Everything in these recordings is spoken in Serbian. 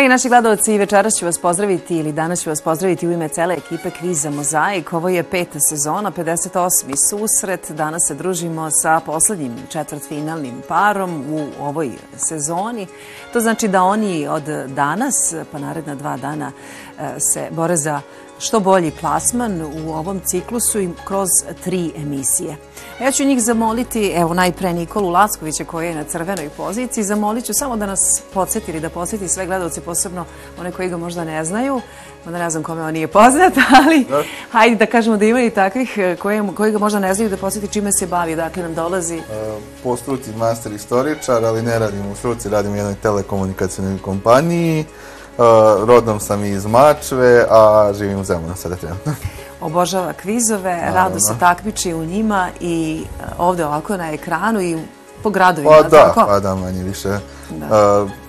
Dragi naši gledalci, večeras ću vas pozdraviti ili danas ću vas pozdraviti u ime cele ekipe Kviza Mozaik. Ovo je 5. sezona, 58. susret. Danas se družimo sa poslednjim četvrtfinalnim parom u ovoj sezoni. To znači da oni od danas, pa naredna 2 dana, se bore za što bolji plasman u ovom ciklusu i kroz 3 emisije. Ja ću njih zamoliti, evo najpre Nikolu Lackovića koji je na crvenoj poziciji, zamolit ću samo da nas podsjeti ili da podsjeti sve gledalci, posebno one koji ga možda ne znaju, onda ne znam kome on nije poznat, ali hajde da kažemo da ima i takvih koji ga možda ne znaju, da podsjeti čime se bavi, dakle nam dolazi. Po struci master istoričar, ali ne radim u struci, radim u jednoj telekomunikacijnoj kompaniji. Rodom sam iz Mačve, a živim u Zemunu sada trenutno. Obožava kvizove, rado se takmiči u njima i ovde ovako na ekranu i po gradovima, tako? Pa da, manje više.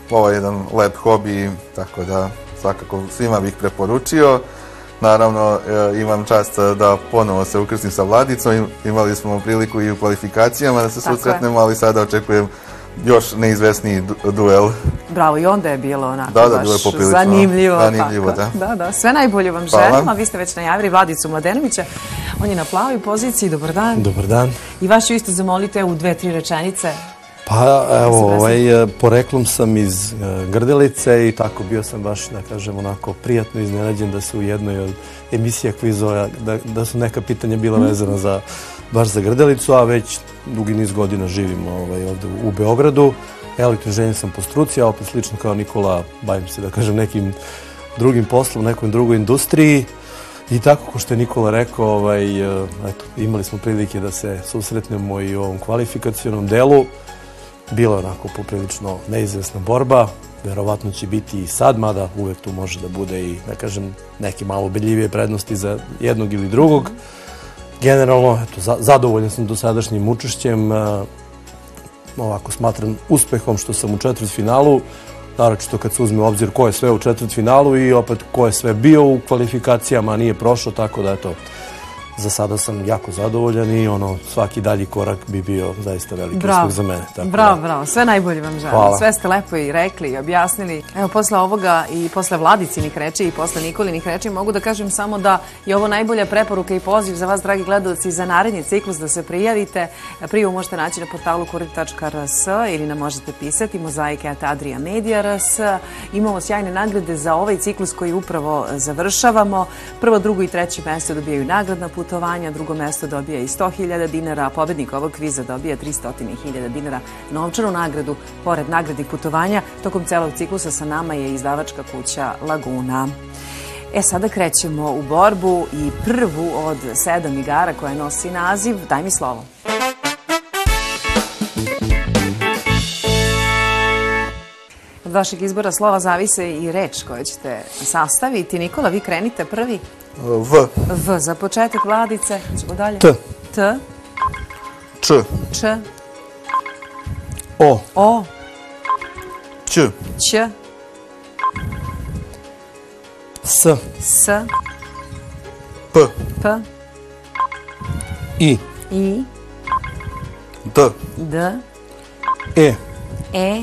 Ovo je jedan lep hobi, tako da svakako svima bih preporučio. Naravno, imam čast da ponovo se ukrstim sa Vladicom. Imali smo priliku i u kvalifikacijama da se susretnemo, ali sada očekujem još neizvesniji duel. Bravo, i onda je bilo onako baš zanimljivo. Da. Sve najbolje vam želim, a vi ste već najavili Vladicu Mladenovića. On je na plavoj poziciji. Dobar dan. Dobar dan. I vas ću isto zamoliti u 2-3 rečenice. Pa evo, poreklom sam iz Grdelice i tako bio sam baš, da kažem, onako prijatno iznenađen da se u jednoj od emisija kvizova, da su neka pitanja bila vezana baš za Grdelicu, a već dugi niz godina živim ovde u Beogradu. Elektroinženjer sam po struci, a opet slično kao Nikola bavim se, da kažem, nekim drugim poslom, nekoj drugoj industriji. I tako, ko što je Nikola rekao, imali smo prilike da se susretnemo i u ovom kvalifikacionom delu. Bila je onako poprilično neizvesna borba, verovatno će biti i sad, mada uvek tu može da bude i, da kažem, neke malo ubedljivije prednosti za jednog ili drugog. Generalno, zadovoljan sam dosadašnjim učešćem, ovako smatram uspehom što sam u četvrtfinalu, naročito kad se uzme u obzir ko je sve u četvrtfinalu i opet ko je sve bio u kvalifikacijama, a nije prošao, tako da eto, za sada sam jako zadovoljan i svaki dalji korak bi bio zaista veliki uspeh za mene. Bravo. Sve najbolje vam želim. Sve ste lepo i rekli i objasnili. Evo, posle ovoga i posle Vladicinih reči i posle Nikolinih reči mogu da kažem samo da je ovo najbolja preporuka i poziv za vas, dragi gledalci, za naredni ciklus da se prijavite. Prijavu možete naći na portalu kurir.rs ili nam možete pisati mozaik@adriamedia.rs. Imamo sjajne nagrade za ovaj ciklus koji upravo završavamo. Prvo, drugo i treće mesto dobijaju nagradna putovanja, drugo mesto dobija i 100.000 dinara, a pobednik ovog kviza dobija 300.000 dinara novčanu nagradu. Pored nagradnih putovanja, tokom celog ciklusa sa nama je izdavačka kuća Laguna. Sada krećemo u borbu i prvu od 7 igara koja nosi naziv Daj mi slovo. Od vašeg izbora slova zavise i reč koju ćete sastaviti. Nikola, vi krenite prvi. V. V za početak, Vladice. Ćemo dalje. T. T. Č. Č. O. O. Ć. Ć. S. S. P. P. I. I. D. D. E. E.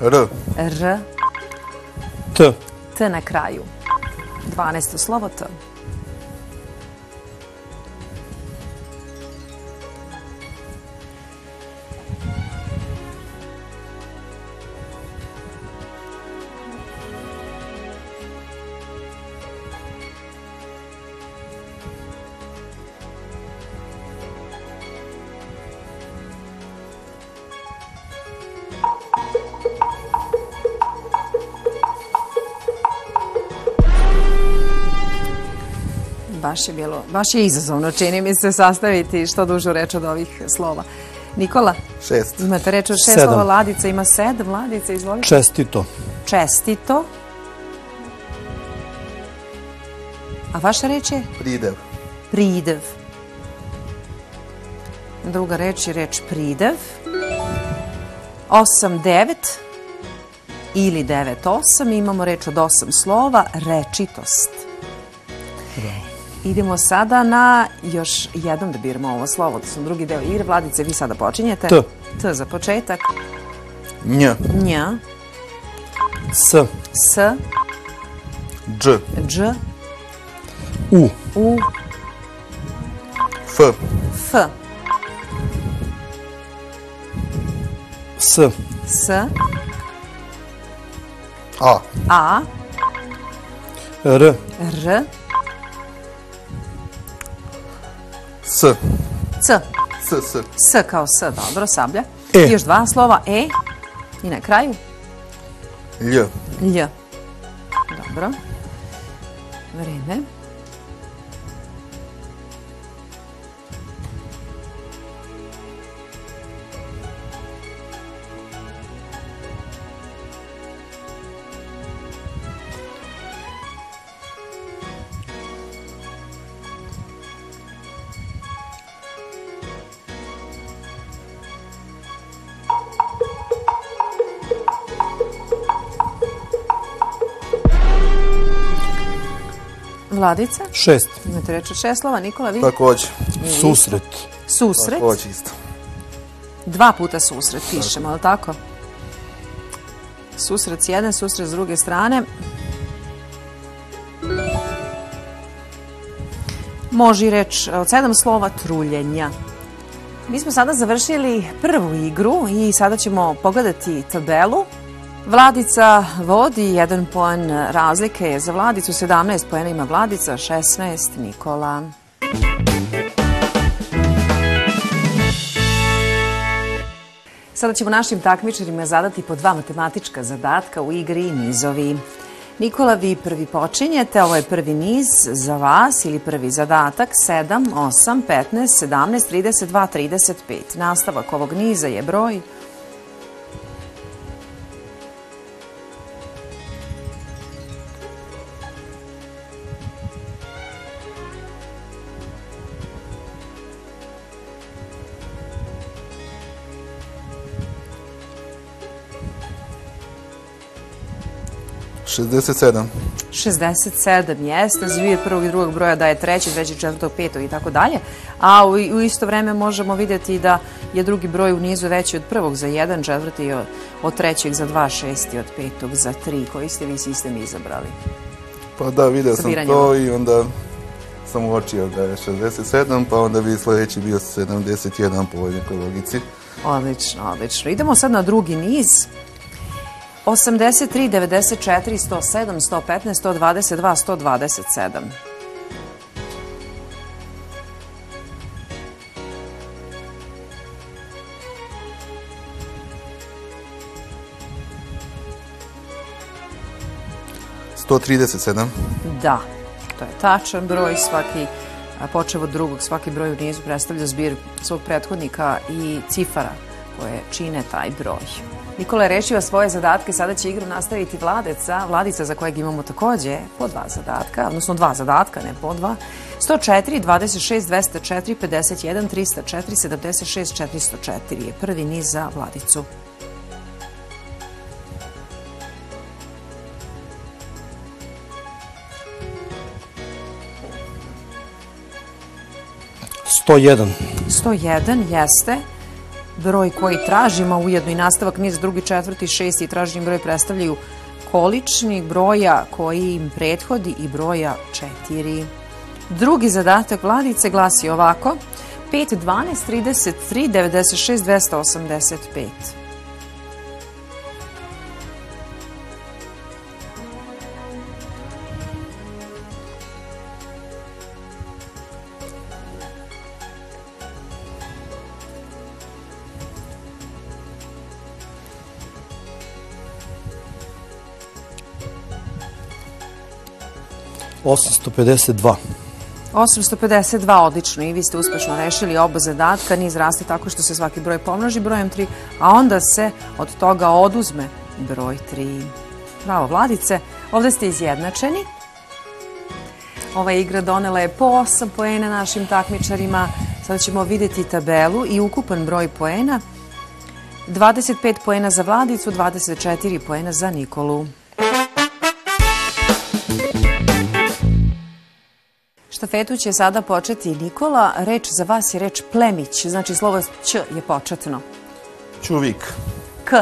R. R. T. T na kraju. 12. slovo T. Baš je izazovno, čini mi se, sastaviti što dužu reč od ovih slova. Nikola? 6. Imate reč od 6 slova, Vladica ima 7. Vladica, izvolite. Čestito. Čestito. A vaša reč je? Pridev. Pridev. Druga reč je reč pridev. 8, 9 ili 9, 8. Imamo reč od 8 slova, rečitost. Idemo sada na još jednom da biramo ovo slovo, to su drugi deo igre. Vladice, vi sada počinjete. T. T za početak. Nj. Nj. S. S. Dž. Dž. U. U. F. F. S. S. A. A. R. R. S. C. S. S kao S, dobro, sablja. E. I još dva slova, E. I na kraju? Lj. Lj. Dobro. Vreme. Vladica? 6. Imate reč od 6 slova. Nikola, vi? Također. Susret. Susret. Također isto. 2 puta susret pišemo, ali tako? Susret s jedne, susret s druge strane. Može i reč od 7 slova truljenja. Mi smo sada završili prvu igru i sada ćemo pogledati tabelu. Vladica vodi 1 poen razlike je za Vladicu, 17 poena ima Vladica, 16 Nikola. Sada ćemo našim takmičarima zadati po 2 matematička zadatka u igri nizovi. Nikola, vi prvi počinjete, ovo je prvi niz za vas ili prvi zadatak, 7, 8, 15, 17, 32, 35. Nastavak ovog niza je broj 67. 67 jeste, zbir prvog i drugog broja daje treći, četvrtog, petog i tako dalje, a u isto vreme možemo vidjeti da je drugi broj u nizu veći od prvog za 1, četvrti od trećeg za 2, šesti od petog za 3. Koji ste vi sistem izabrali? Pa da, vidio sam to i onda sam uočio da je 67, pa onda bi sljedeći bio 71 po ovoj nekoj logici. Odlično, odlično. Idemo sad na drugi niz. 83, 94, 107, 115, 122, 127. Da, to je tačan broj, svaki, počev od drugog, svaki broj u nizu predstavlja zbir svog prethodnika i cifara koje čine taj broj. Nikola je rešio svoje zadatke, sada će igru nastaviti Vladica za kojeg imamo takođe po 2 zadatka, odnosno 2 zadatka, ne po 2. 104, 26, 204, 51, 304, 76, 404 je prvi niz za Vladicu. $101. 101 jeste broj koji tražimo, ujedno i nastavak niz, drugi, četvrti, šesti i traženi broj predstavljaju količnik broja koji im prethodi i broja 4. Drugi zadatak Vladice glasi ovako: 5, 12, 33, 96, 285. $852. 852, odlično, i vi ste uspešno rešili oba zadatka. Niz raste tako što se svaki broj pomnoži brojem 3, a onda se od toga oduzme broj 3. Bravo, Vladice, ovde ste izjednačeni. Ova igra donela je po 8 poena našim takmičarima. Sada ćemo vidjeti tabelu i ukupan broj poena. 25 poena za Vladicu, 24 poena za Nikolu. Štafetu će sada početi Nikola. Reč za vas je reč plemić, znači slovo Ć je početno. Čuvik. K.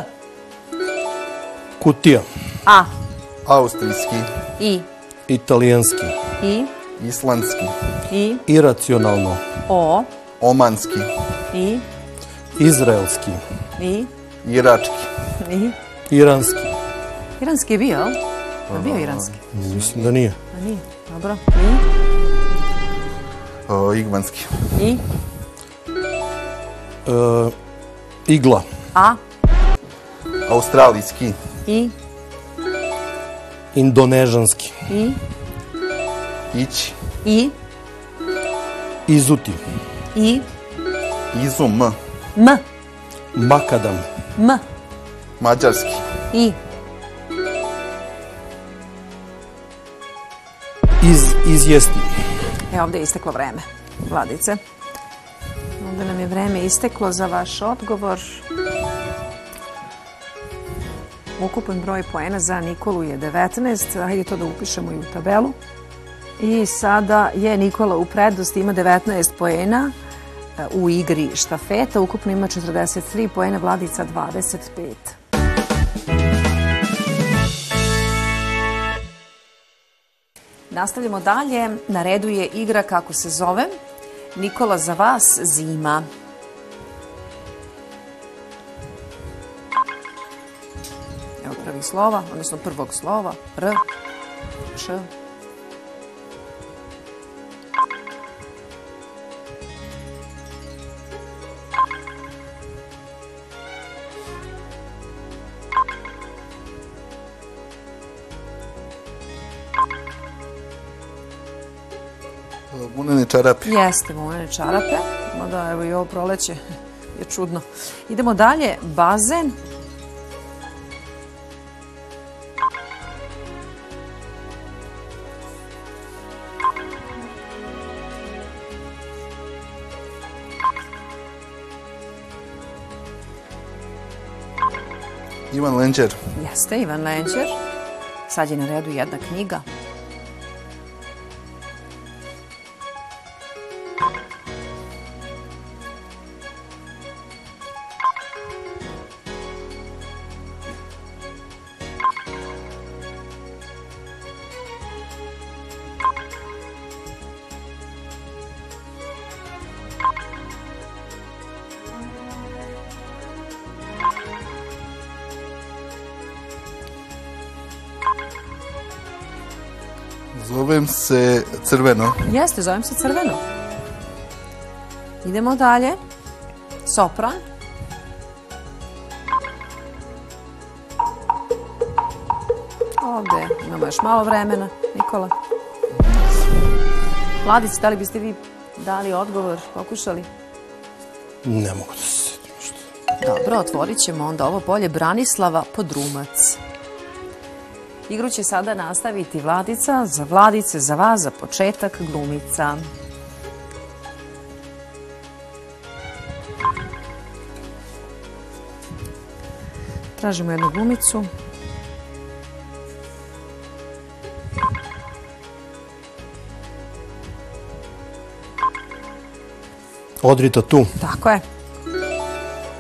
Kutija. A. Austrijski. I. Italijanski. I. Islandski. I. Iracionalno. O. Omanski. I. Izraelski. I. Irački. I. Iranski. Iranski je bio, jel? Je bio iranski? Mislim da nije. A nije, dobro. I. Igmanski. I. Igla. A. Australijski. I. Indonežanski. I. Ići. I. Izuti. I. Izum. M. Makadam. M. Mađarski. I. Izjesti. Ovdje je isteklo vreme, Vladice. Ovdje nam je vreme isteklo za vaš odgovor. Ukupan broj poena za Nikolu je 19. Hajde to da upišemo i u tabelu. I sada je Nikola u prednosti, ima 19 poena u igri štafeta. Ukupno ima 43 poena, Vladica 25. Nastavljamo dalje. Na redu je igra kako se zove. Nikola, za vas zima. Evo prvih slova, odnosno prvog slova. R, Š. Vunene čarape. Jeste, vunene čarape. Mada, evo i ovo proleće je čudno. Idemo dalje. Bazen. Ivan Lenđer. Jeste, Ivan Lenđer. Sad je na redu jedna knjiga. Zovem se Crveno. Jeste, zovem se Crveno. Idemo dalje. Sopran. Ovdje imamo još malo vremena. Nikola. Vladice, da li biste vi dali odgovor, pokušali? Ne mogu da se sjetim što. Dobro, otvorit ćemo onda ovo polje. Branislava Podrumac. Igru će sada nastaviti Vladica. Za Vladice, za vas, za početak, glumica. Tražimo jednu glumicu. Odrita tu. Tako je.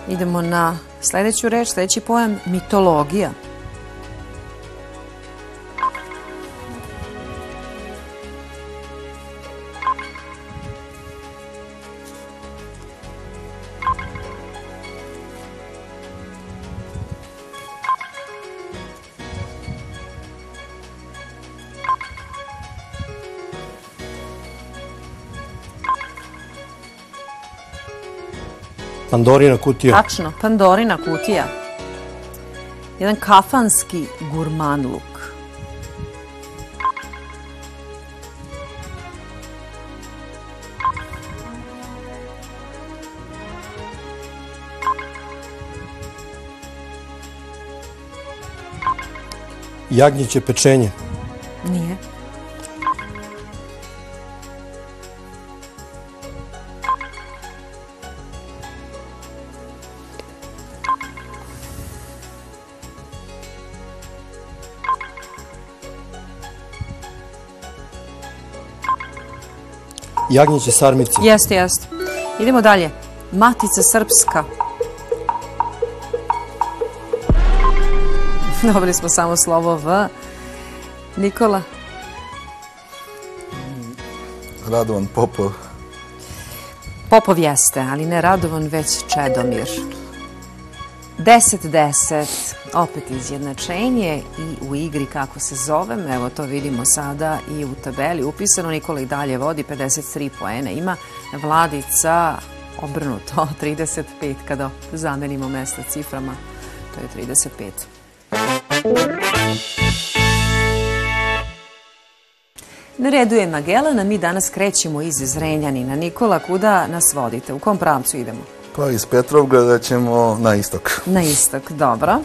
Idemo na sljedeću reč, sljedeći pojam, mitologija. Pandorina kutija. Tačno, Pandorina kutija. Jedan kafanski gurmanluk. Jagnjeće pečenje. Nije. Jagnjeće sarmice. Jeste, jeste. Idemo dalje. Matica srpska. Dobili smo samo slovo V. Nikola? Radovan Popov. Popov jeste, ali ne Radovan, već Čedomir. 10-10, opet izjednačenje i u igri kako se zovem, evo to vidimo sada i u tabeli upisano. Nikola i dalje vodi, 53 poena ima. Vladica obrnuto, 35, kada zamenimo mesta ciframa, to je 35. Na redu je Magellan, mi danas krećemo iz Zrenjanina. Nikola, kuda nas vodite? U kom pravcu idemo? Pa iz Petrovgrada ćemo na istok. Na istok, dobro.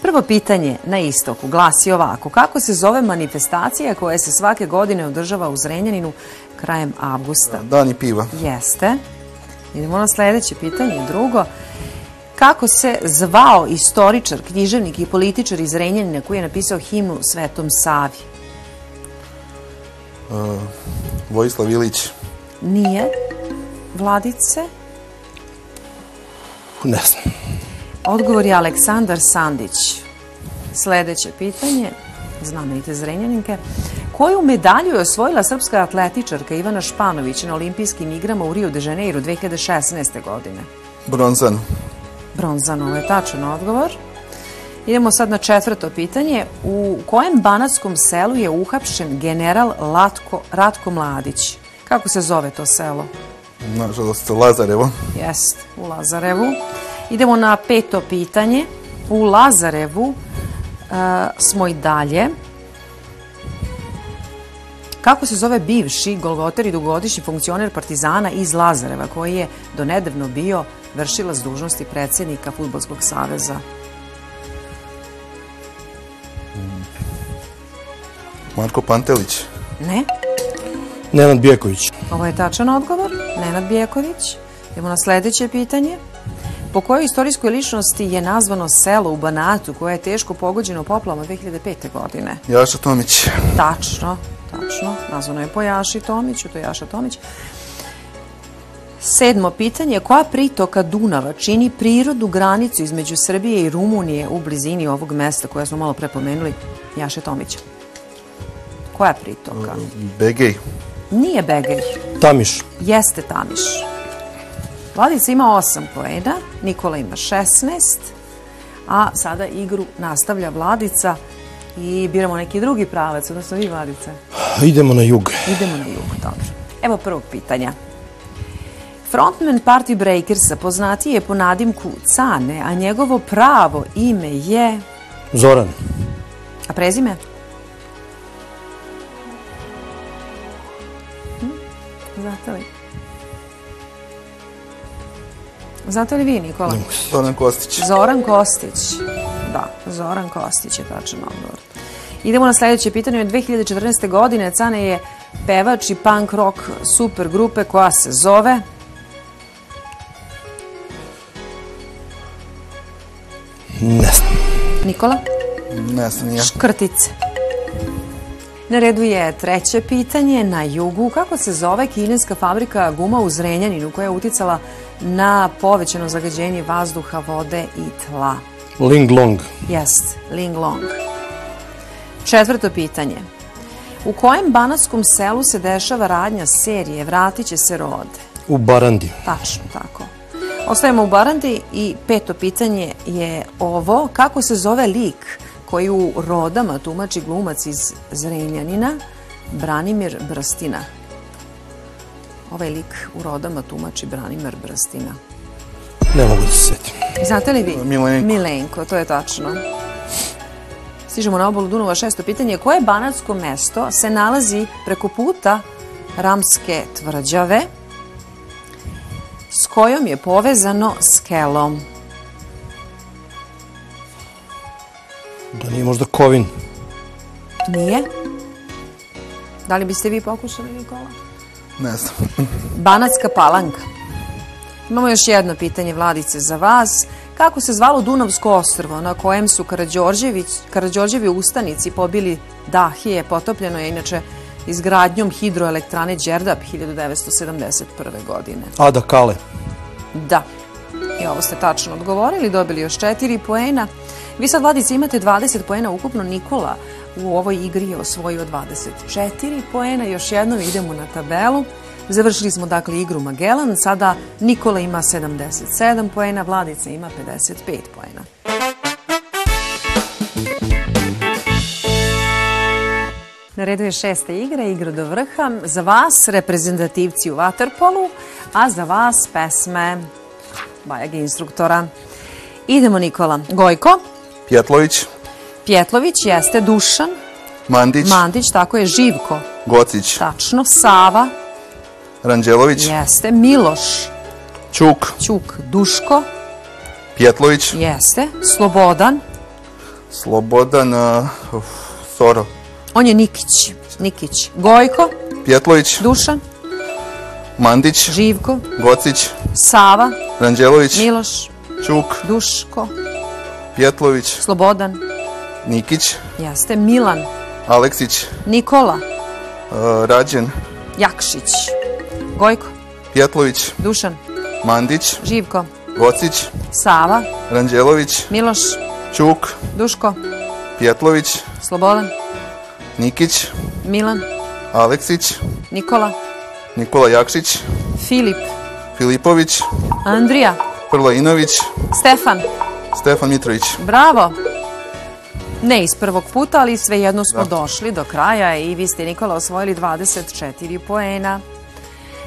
Prvo pitanje na istoku glasi ovako. Kako se zove manifestacija koja se svake godine održava u Zrenjaninu krajem avgusta? Dani piva. Jeste. Idemo na sljedeće pitanje. Drugo, kako se zvao istoričar, književnik i političar iz Zrenjanina koji je napisao himnu Svetom Savi? Vojislav Ilić. Nije. Vladice? Ne znam. Odgovor je Aleksandar Sandić. Sljedeće pitanje, znamenite Zrenjaninke. Koju medalju je osvojila srpska atletičarka Ivana Španović na olimpijskim igrama u Rio de Janeiro 2016. godine? Bronzan. Bronzan, ovo je tačan odgovor. Idemo sad na četvrto pitanje. U kojem banatskom selu je uhapšen general Ratko Mladić? Kako se zove to selo? Nažalost, Lazarevo. Jest, u Lazarevu. Idemo na peto pitanje. U Lazarevu smo i dalje. Kako se zove bivši golgoter i dugogodišnji funkcioner Partizana iz Lazareva, koji je donedavno bio vršilac dužnosti predsjednika Fudbalskog saveza? Marko Pantelić. Ne. Nenad Bijeković. Ovo je tačan odgovor. Nenad Bijeković. Idemo na sljedeće pitanje. Po kojoj istorijskoj ličnosti je nazvano selo u Banatu koje je teško pogođeno poplavama 2005. godine? Jaša Tomić. Tačno, tačno. Nazvano je po Jaši Tomiću, to je Jaša Tomić. Sedmo pitanje. Koja pritoka Dunava čini prirodnu granicu između Srbije i Rumunije u blizini ovog mesta koje smo malo pre pomenuli? Jaše Tomića. Koja pritoka? Begej. Nije Begej. Tamiš. Jeste Tamiš. Vladica ima 8 poena, Nikola ima 16, a sada igru nastavlja Vladica i biramo neki drugi pravac, odnosno vi, Vladice. Idemo na jug. Idemo na jug, dobro. Evo prvog pitanja. Frontman Party Breakersa poznatiji je po nadimku Cane, a njegovo pravo ime je... Zoran. A prezime? Znate li? Znate li vi, Nikola? Zoran Kostić. Zoran Kostić. Da, Zoran Kostić je tačan odgovor. Idemo na sljedeće pitanje. Od 2014. godine Cane je pevač i punk rock super grupe koja se zove... Ne znam. Nikola? Ne znam, ja. Škrtice. Na redu je treće pitanje. Na jugu, kako se zove kineska fabrika guma u Zrenjaninu koja je uticala na povećano zagađenje vazduha, vode i tla? Linglong. Jest, Linglong. Četvrto pitanje. U kojem banatskom selu se dešava radnja serije Vratit će se rode? U Barandi. Tačno, tako. Ostajemo u Barandi i peto pitanje je ovo. Kako se zove lik koji u Rodama tumači glumac iz Zrenjanina, Branimir Brstina? Ovaj lik u Rodama tumači Branimir Brstina. Ne mogu da se sjetim. Znate li vi? Milenko. Milenko, to je tačno. Stižemo na obalu Dunava, šesto pitanje. Koje banatsko mesto se nalazi preko puta Ramske tvrđave s kojom je povezano Skelom? Da nije možda Kovin. Nije. Da li biste vi pokušali, Nikola? Ne znam. Banatska Palanka. Imamo još jedno pitanje, Vladice, za vas. Kako se zvalo Dunavsko ostrvo na kojem su Karađorđevi ustanici pobili Dahije? Potopljeno je inače izgradnjom hidroelektrane Đerdap 1971. godine. Ada Kale. Da. I ovo ste tačno odgovorili, dobili još 4 poena. Vi sad, Vladice, imate 20 poena ukupno. Nikola u ovoj igri je osvojio 24 poena. Još jednom idemo na tabelu. Završili smo dakle igru Magellan. Sada Nikola ima 77 poena, Vladica ima 55 poena. Na redu je 6. igra, igra do vrha. Za vas reprezentativci u vaterpolu, a za vas pesme Bajag instruktora. Idemo, Nikola. Gojko. Pjetlović. Pjetlović jeste. Dušan. Mandić. Mandić, tako je. Živko. Gocić. Tačno. Sava. Ranđelović. Jeste. Miloš. Ćuk. Ćuk. Duško. Pjetlović. Jeste. Slobodan. Slobodan. Soro. On je Nikić. Nikić. Gojko. Pjetlović. Dušan. Mandić. Živko. Gocić. Sava. Ranđelović. Miloš. Ćuk. Duško. Pjetlović. Slobodan. Nikić. Jeste. Milan. Aleksić. Nikola. Rađen. Jakšić. Gojko. Pjetlović. Dušan. Mandić. Živko. Gocić. Sava. Ranđelović. Miloš. Ćuk. Duško. Pjetlović. Slobodan. Nikić. Milan. Aleksić. Nikola. Nikola Jakšić. Filip. Filipović. Andrija. Prlajinović. Stefan. Stefan Mitrović. Bravo. Ne iz prvog puta, ali svejedno smo došli do kraja i vi ste, Nikola, osvojili 24 poena.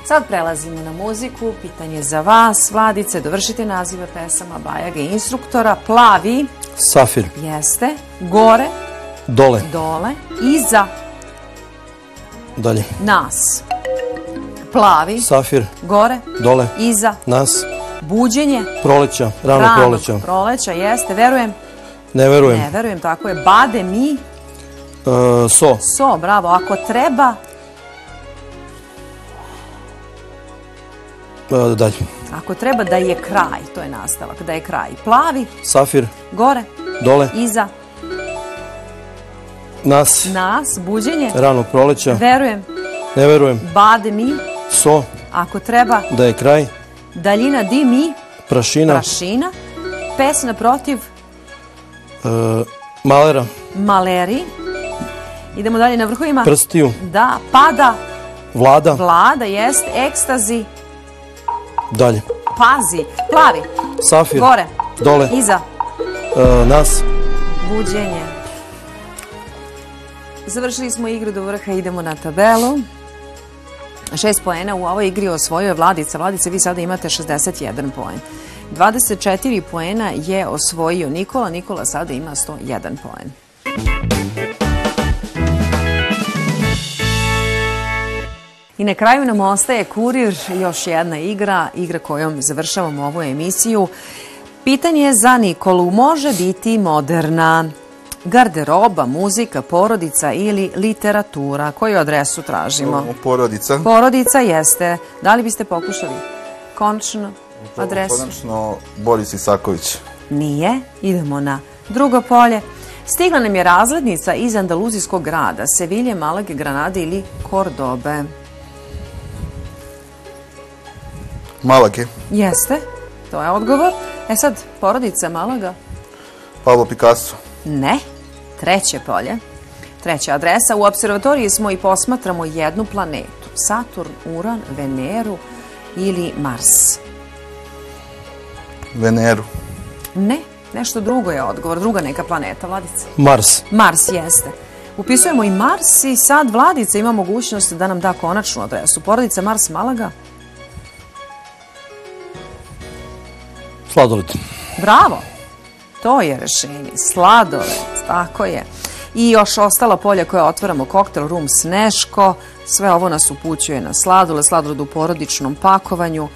Sad prelazimo na muziku. Pitanje za vas, Vladice. Dovršite nazive pesama Bajaga instruktora. Plavi. Safir. Jeste. Gore. Dole. Dole. Iza. Dalje. Nas. Plavi. Safir. Gore. Dole. Iza. Nas. Buđenje. Proleća. Rano proleća. Proleća, jeste. Verujem. Ne verujem. Ne verujem, tako je. Bade mi. So. So, bravo. Ako treba. Dalje. Ako treba da je kraj, to je nastavak, da je kraj. Plavi. Safir. Gore. Dole. Iza. Nas. Nas. Buđenje. Rano proleća. Verujem. Ne verujem. Bade mi. So. Ako treba. Da je kraj. Daljina di mi. Prašina. Prašina. Pesna protiv. Malera. Maleri. Idemo dalje na vrhovima. Prstiju. Da. Pada. Vlada. Vlada, jest. Ekstazi. Dalje. Pazi. Plavi. Safir. Gore. Dole. Iza. Nas. Buđenje. Završili smo igru do vrha, idemo na tabelu. 6 poena u ovoj igri osvojio je Vladica. Vladice, vi sada imate 61 poen. 24 poena je osvojio Nikola. Nikola sada ima 101 poen. I na kraju nam ostaje Kurir, još jedna igra, igra kojom završavamo ovu emisiju. Pitanje za Nikolu može biti moderna. Garderoba, muzika, porodica ili literatura. Koju adresu tražimo? Porodica. Porodica jeste. Da li biste pokušali konačno adresu? Konačno Boris Isaković. Nije. Idemo na drugo polje. Stigla nam je razglednica iz andaluzijskog grada, Sevilje, Malage, Granade ili Kordobe. Malage. Jeste. To je odgovor. E sad, porodica Malaga? Pablo Picasso. Ne. Treće polje. Treća adresa. U observatoriji smo i posmatramo jednu planetu. Saturn, Uran, Veneru ili Mars. Veneru. Ne. Nešto drugo je odgovor. Druga neka planeta, Vladica. Mars. Mars jeste. Upisujemo i Mars i sad Vladica ima mogućnost da nam da konačnu adresu. Porodica Mars, Malaga? Sladoled. Bravo. To je rešenje. Sladoled. Tako je. I još ostala polja koja otvaramo. Koktel, rum, Sneško. Sve ovo nas upućuje na sladoled. Sladoled u porodičnom pakovanju.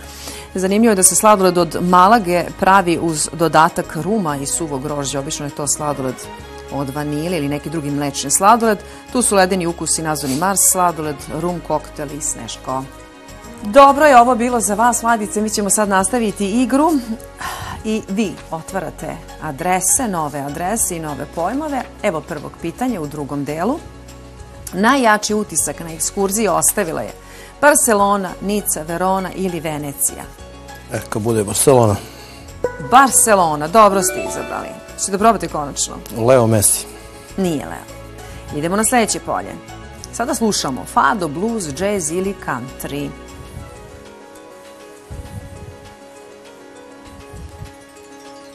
Zanimljivo je da se sladoled od Malage pravi uz dodatak ruma i suvog grožđa. Obično je to sladoled od vanilje ili neki drugi mlečni sladoled. Tu su ledeni ukusi nazvani Mars sladoled, rum, koktel i Sneško. Dobro je ovo bilo za vas, Vladice. Mi ćemo sad nastaviti igru i vi otvarate adrese, nove adrese i nove pojmove. Evo prvog pitanja u drugom delu. Najjači utisak na ekskurziji ostavila je Barcelona, Nica, Verona ili Venecija. Kad bude Barcelona. Barcelona, dobro ste izabrali. Ćete da probate konačno? Leo Messi. Nije Leo. Idemo na sljedeće polje. Sada slušamo fado, blues, džez ili country.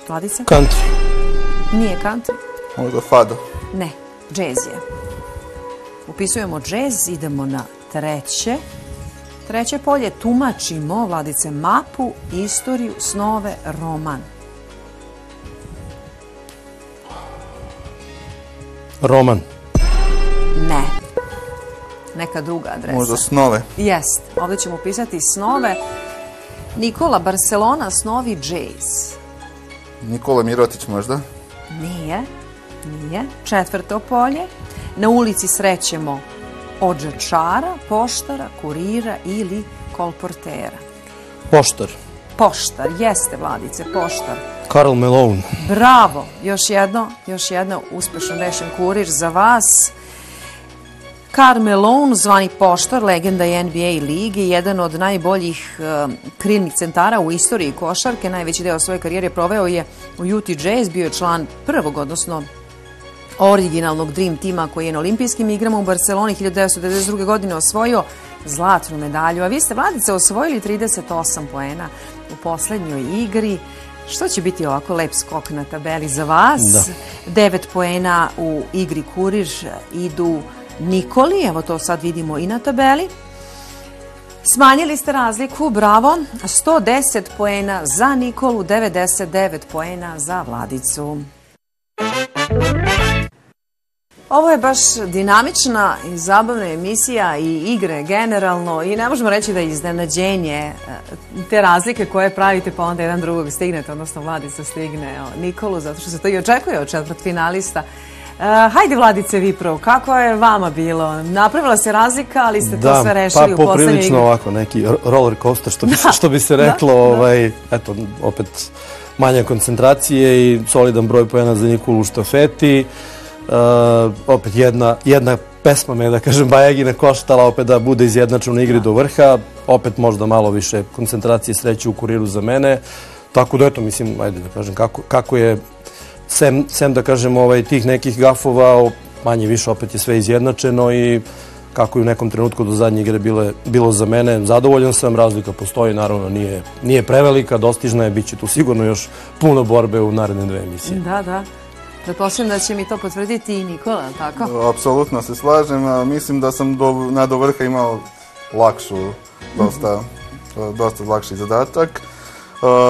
Vladica? Country. Nije country. Možda fado. Ne, džez je. Upisujemo džez, idemo na treće. Treće polje, tumačimo, Vladice, mapu, istoriju, snove, roman. Roman. Ne. Neka druga adresa. Možda snove. Jest. Ovdje ćemo upisati snove. Nikola, Barcelona, snovi, džez. Nikola Mirotić možda? Nije. Četvrto polje. Na ulici srećemo odžačara, poštara, kurira ili kolportera. Poštar. Poštar, jeste, Vladice, poštar. Karl Malone. Bravo, još jedno uspešno rešen kurir za vas. Karl Malone, zvani poštar, legenda NBA lige, jedan od najboljih krilnih centara u istoriji košarke. Najveći deo svoje karijere proveo je u Utah Jazz, bio je član prvog, odnosno originalnog Dream tima koji je na olimpijskim igrama u Barceloni 1992. godine osvojio zlatnu medalju. A vi ste, Vladice, osvojili 38 poena u poslednjoj igri. Što će biti ovako lep skok na tabeli za vas? 9 poena u igri kurir idu Nikoli, evo to sad vidimo i na tabeli. Smanjili ste razliku, bravo. 110 poena za Nikolu, 99 poena za Vladicu. Ovo je baš dinamična i zabavna emisija i igre generalno i ne možemo reći da je iznenađenje te razlike koje pravite pa onda jedan drugog stignete, odnosno Vladica stigne Nikolu, zato što se to i očekuje od četvrtfinalista. Hajde, Vladice, vi prvo, kako je vama bilo? Napravila se razlika, ali ste to sve rešili u poslednjoj igri. Pa poprilično ovako, neki roller coaster, što bi se reklo, eto, opet manja koncentracije i solidan broj poena za Nikolu u štafeti. Opet jedna pesma me, da kažem, Bajagina koštala opet da bude izjednačena na igri do vrha, opet možda malo više koncentracije i sreće u kuriru za mene, tako da eto, mislim, ajde da kažem, kako je, sem da kažem tih nekih gafova, manje više opet je sve izjednačeno i kako je u nekom trenutku do zadnje igre bilo za mene, zadovoljan sam, razlika postoji, naravno nije prevelika, dostižna je, bit će tu sigurno još puno borbe u naredne dve emisije. Da. Pretpostavljam da će mi to potvrditi i Nikola, tako? Apsolutno se slažem. Mislim da sam do vrha imao dosta lakši zadatak.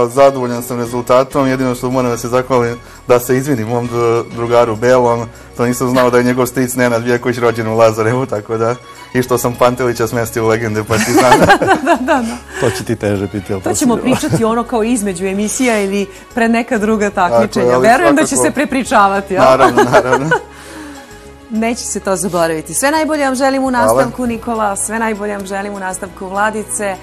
Zadovoljan sam rezultatom. Jedino što moram da se zahvalim, da se izvinim mom drugaru Belom. To nisam znao da je njegov stric Nenad Vjeković rođen u Lazarevu, tako da i što sam Pantelića smestio u legende Partizana. Da. To će ti teže biti. To ćemo pričati ono kao između emisija ili pred neka druga takmičenja. Verujem da će se prepričavati. Naravno. Neće se to zaboraviti. Sve najbolje vam želim u nastavku, Nikola. Sve najbolje vam želim u nastavku, Vladice.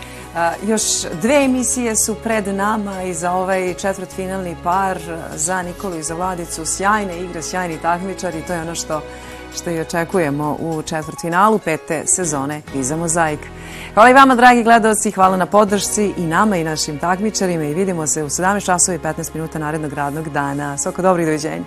Još dve emisije su pred nama i za ovaj četvrtfinalni par, za Nikolu i za Vladicu. Sjajne igre, sjajni takmičari. To je ono što i očekujemo u četvrtfinalu 5. sezone Iza Mozaik. Hvala i vama, dragi gledalci, hvala na podršci i nama i našim takmičarima i vidimo se u 17 časova i 15 minuta narednog radnog dana. Svako dobro i doviđenja.